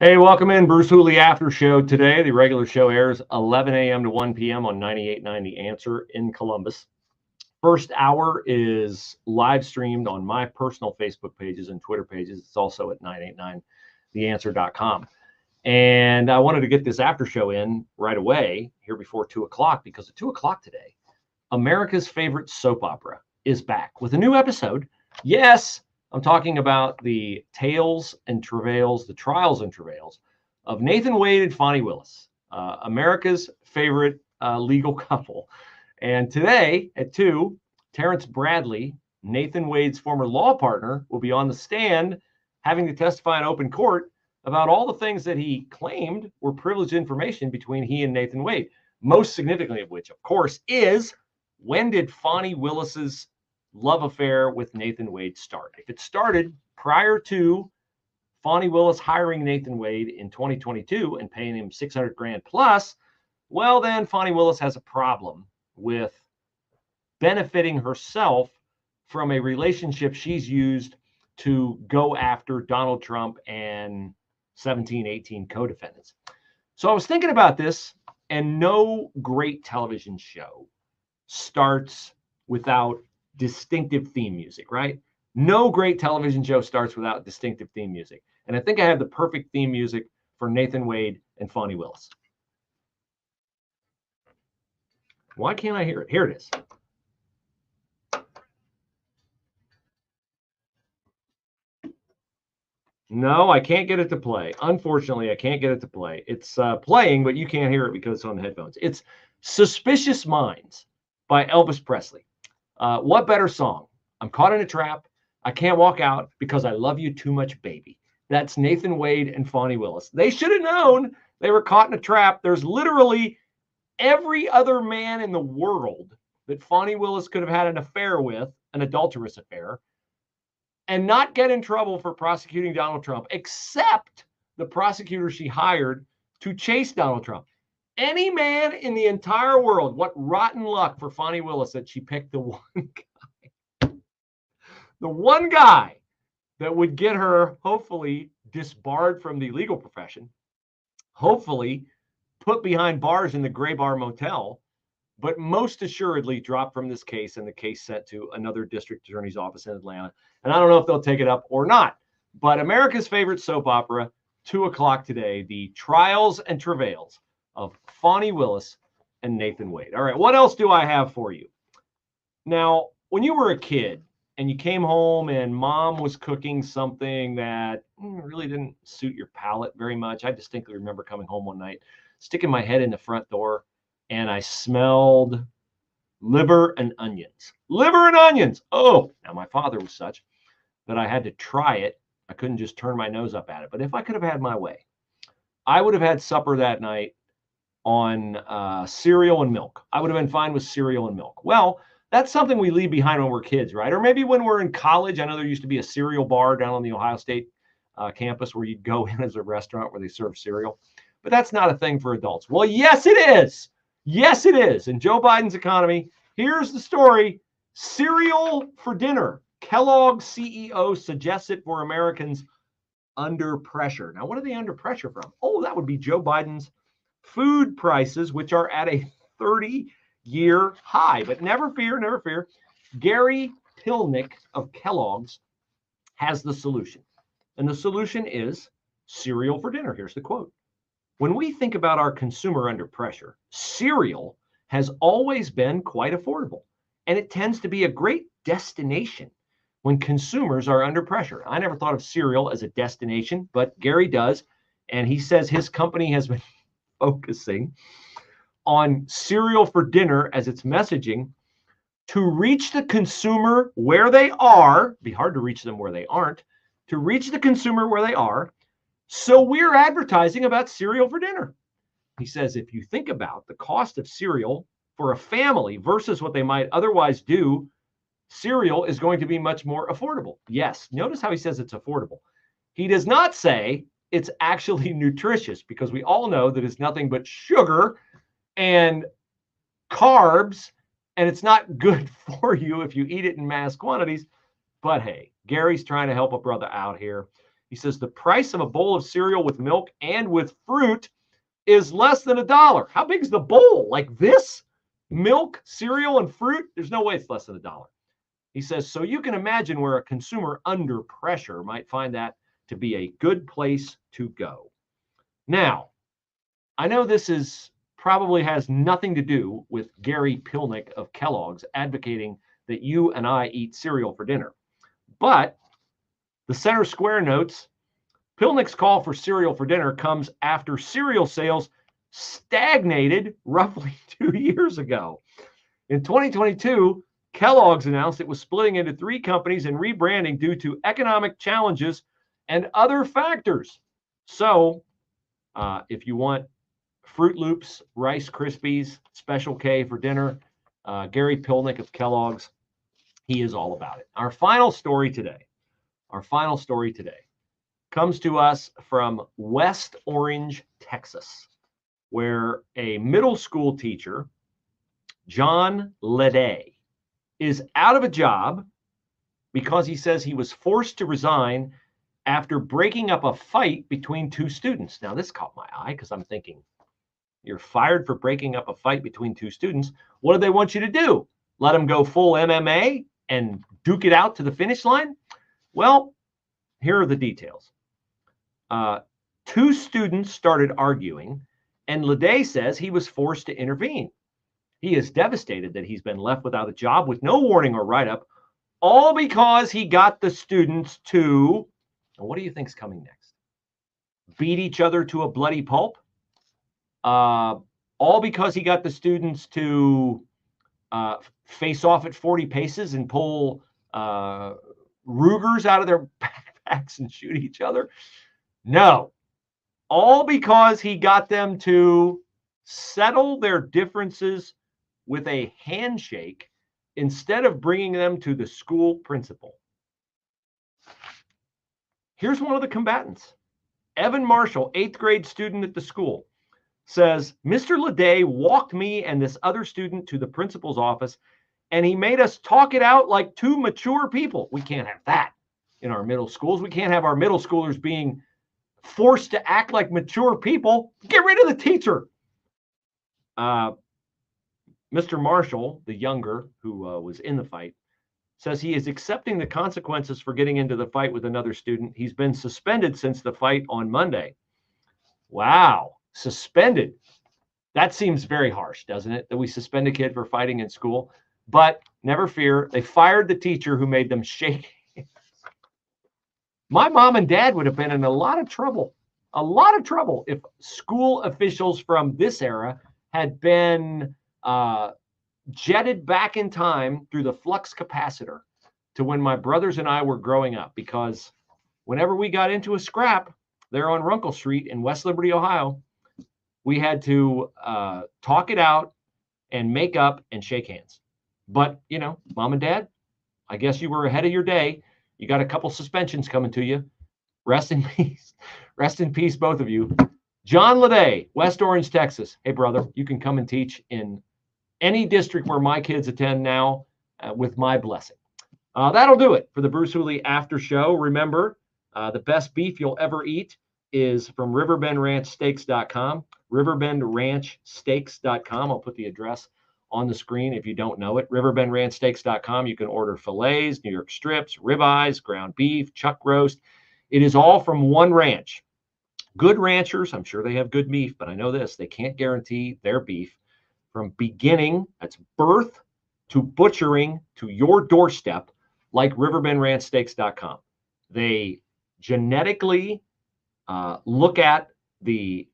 Hey, welcome in. Bruce Hooley After Show today. The regular show airs 11 a.m. to 1 p.m. on 98.9 The Answer in Columbus. First hour is live streamed on my personal Facebook pages and Twitter pages. It's also at 989theanswer.com. And I wanted to get this after show in right away here before 2 o'clock because at 2 o'clock today, America's favorite soap opera is back with a new episode. Yes, I'm talking about the tales and travails, the trials and travails of Nathan Wade and Fani Willis, America's favorite legal couple. And today at 2, Terrence Bradley, Nathan Wade's former law partner, will be on the stand having to testify in open court about all the things that he claimed were privileged information between he and Nathan Wade. Most significantly of which, of course, is when did Fani Willis's love affair with Nathan Wade start? If it started prior to Fani Willis hiring Nathan Wade in 2022 and paying him $600,000 plus, well, then Fani Willis has a problem with benefiting herself from a relationship she's used to go after Donald Trump and 17, 18 co-defendants. So I was thinking about this, and no great television show starts without distinctive theme music, right? No great television show starts without distinctive theme music. And I think I have the perfect theme music for Nathan Wade and Fani Willis. Why can't I hear it? Here it is. No, I can't get it to play. Unfortunately, I can't get it to play. It's playing, but you can't hear it because it's on the headphones. It's Suspicious Minds by Elvis Presley. What better song? I'm caught in a trap. I can't walk out because I love you too much, baby. That's Nathan Wade and Fani Willis. They should have known they were caught in a trap. There's literally every other man in the world that Fani Willis could have had an affair with, an adulterous affair, and not get in trouble for prosecuting Donald Trump, except the prosecutor she hired to chase Donald Trump. Any man in the entire world, what rotten luck for Fani Willis that she picked the one guy that would get her hopefully disbarred from the legal profession, hopefully put behind bars in the Gray Bar Motel, but most assuredly dropped from this case and the case sent to another district attorney's office in Atlanta. And I don't know if they'll take it up or not, but America's favorite soap opera, 2 o'clock today, the trials and travails of Fani Willis and Nathan Wade. All right, what else do I have for you? Now, when you were a kid and you came home and mom was cooking something that really didn't suit your palate very much, I distinctly remember coming home one night, sticking my head in the front door, and I smelled liver and onions. Liver and onions! Oh, now my father was such that I had to try it. I couldn't just turn my nose up at it. But if I could have had my way, I would have had supper that night on cereal and milk. I would have been fine with cereal and milk. Well, that's something we leave behind when we're kids, right? Or maybe when we're in college. I know there used to be a cereal bar down on the Ohio State campus where you'd go in as a restaurant where they serve cereal. But that's not a thing for adults. Well, yes, it is. Yes, it is. In Joe Biden's economy, here's the story. Cereal for dinner. Kellogg's CEO suggests it for Americans under pressure. Now, what are they under pressure from? Oh, that would be Joe Biden's food prices, which are at a 30-year high. But never fear. Gary Pilnick of Kellogg's has the solution. And the solution is cereal for dinner. Here's the quote. When we think about our consumer under pressure, cereal has always been quite affordable, and it tends to be a great destination when consumers are under pressure. I never thought of cereal as a destination, but Gary does, and he says his company has been focusing on cereal for dinner as its messaging to reach the consumer where they are. It'd be hard to reach them where they aren't. To reach the consumer where they are, so we're advertising about cereal for dinner. He says, if you think about the cost of cereal for a family versus what they might otherwise do, cereal is going to be much more affordable. Yes, notice how he says it's affordable. He does not say it's actually nutritious, because we all know that it's nothing but sugar and carbs, and it's not good for you if you eat it in mass quantities. But hey, Gary's trying to help a brother out here. He says the price of a bowl of cereal with milk and with fruit is less than $1. How big is the bowl? Like this? Milk, cereal, and fruit? There's no way it's less than $1. He says, so you can imagine where a consumer under pressure might find that to be a good place to go. Now, I know this is probably has nothing to do with Gary Pilnick of Kellogg's advocating that you and I eat cereal for dinner. But the Center Square notes, Pilnick's call for cereal for dinner comes after cereal sales stagnated roughly 2 years ago. In 2022, Kellogg's announced it was splitting into 3 companies and rebranding due to economic challenges and other factors. So if you want Fruit Loops, Rice Krispies, Special K for dinner, Gary Pilnick of Kellogg's, he is all about it. Our final story today comes to us from West Orange, Texas, where a middle school teacher, John Leday, is out of a job because he says he was forced to resign after breaking up a fight between 2 students. Now, this caught my eye because I'm thinking, you're fired for breaking up a fight between 2 students. What do they want you to do? Let them go full MMA and duke it out to the finish line? Well, here are the details. 2 students started arguing, and Leday says he was forced to intervene. He is devastated that he's been left without a job with no warning or write-up, all because he got the students to, and what do you think's coming next? Beat each other to a bloody pulp? All because he got the students to face off at 40 paces and pull Rugers out of their backpacks and shoot each other? No. All because he got them to settle their differences with a handshake instead of bringing them to the school principal. Here's one of the combatants. Evan Marshall, 8th grade student at the school, says, Mr. Leday walked me and this other student to the principal's office, and he made us talk it out like 2 mature people. We can't have that in our middle schools. We can't have our middle schoolers being forced to act like mature people. Get rid of the teacher. Mr. Marshall, the younger, who was in the fight, says he is accepting the consequences for getting into the fight with another student. He's been suspended since the fight on Monday. Wow, suspended. That seems very harsh, doesn't it? That we suspend a kid for fighting in school. But never fear, they fired the teacher who made them shake hands. My mom and dad would have been in a lot of trouble if school officials from this era had been jetted back in time through the flux capacitor to when my brothers and I were growing up, because whenever we got into a scrap there on Runkle Street in West Liberty, Ohio, we had to talk it out and make up and shake hands. But, you know, mom and dad, I guess you were ahead of your day. You got a couple suspensions coming to you. Rest in peace. Rest in peace, both of you. John Leday, West Orange, Texas. Hey, brother, you can come and teach in any district where my kids attend now with my blessing. That'll do it for the Bruce Hooley After Show. Remember, the best beef you'll ever eat is from riverbendranchsteaks.com. riverbendranchsteaks.com. I'll put the address on the screen if you don't know it. riverbendranchsteaks.com. You can order fillets, New York strips, ribeyes, ground beef, chuck roast. It is all from one ranch. Good ranchers, I'm sure they have good beef, but I know this, they can't guarantee their beef from beginning, that's birth, to butchering to your doorstep, like riverbendranchsteaks.com. They genetically look at the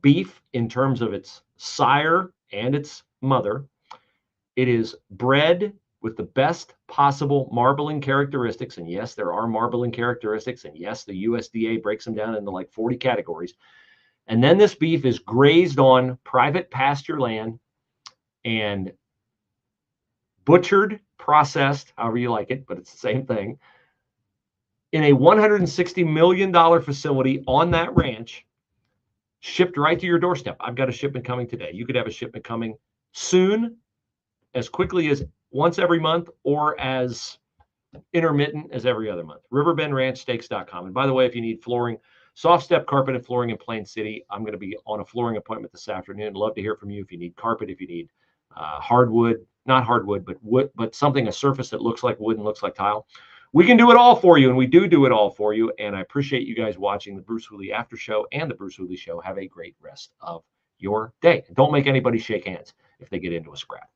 beef in terms of its sire and its mother. It is bred with the best possible marbling characteristics. And yes, there are marbling characteristics. And yes, the USDA breaks them down into like 40 categories. And then this beef is grazed on private pasture land and butchered, processed, however you like it, but it's the same thing, in a $160 million facility on that ranch, shipped right to your doorstep. I've got a shipment coming today. You could have a shipment coming soon, as quickly as once every month, or as intermittent as every other month. RiverbendRanchSteaks.com. And by the way, if you need flooring, soft step carpet and flooring in Plain City, I'm going to be on a flooring appointment this afternoon. Love to hear from you if you need carpet, if you need hardwood, not hardwood, but wood, but something, a surface that looks like wood and looks like tile. We can do it all for you, and we do it all for you. And I appreciate you guys watching the Bruce Hooley After Show and the Bruce Hooley Show. Have a great rest of your day. Don't make anybody shake hands if they get into a scrap.